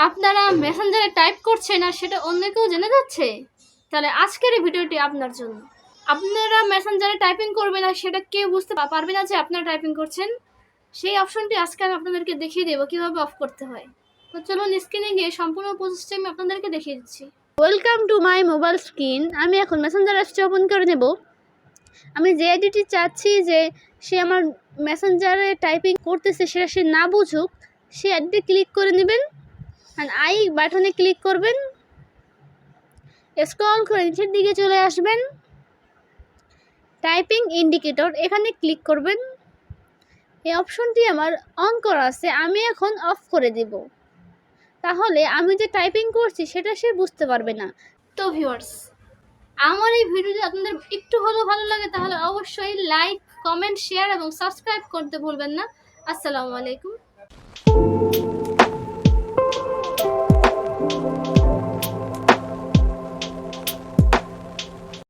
আপনারা মেসেঞ্জারে টাইপ করছেন আর সেটা অন্য কেউ জেনে যাচ্ছে, তাহলে আজকের এই ভিডিওটি আপনার জন্য। আপনারা মেসেঞ্জারে টাইপিং করবেন আর সেটা কেউ বুঝতে পারবে না যে আপনারা টাইপিং করছেন। সেই অপশনটি আজকে আমি আপনাদেরকে দেখিয়ে দেবো কীভাবে অফ করতে হয়। তো চলুন স্ক্রিনে গিয়ে সম্পূর্ণ প্রসেসটি আমি আপনাদেরকে দেখিয়ে দিচ্ছি। Welcome to my mobile screen. আমি এখন মেসেঞ্জার অ্যাপসটি ওপেন করে নেব। আমি যে আইডিটি চাচ্ছি যে সে আমার মেসেঞ্জারে টাইপিং করতেছে সেটা সে না বুঝুক, সেই আইডিটি ক্লিক করে নেবেন। আর আই বাটনে ক্লিক করবেন, স্ক্রল করে নিচের দিকে চলে আসবেন, টাইপিং ইন্ডিকেটর এখানে ক্লিক করবেন। এই অপশনটি আমার অন করা আছে, আমি এখন অফ করে দেব। তাহলে আমি যে টাইপিং করছি সেটা সে বুঝতে পারবে না। তো ভিউয়ার্স, আমার এই ভিডিওটি আপনাদের একটু হলেও ভালো লাগে তাহলে অবশ্যই লাইক, কমেন্ট, শেয়ার এবং সাবস্ক্রাইব করতে ভুলবেন না। আসসালামু আলাইকুম।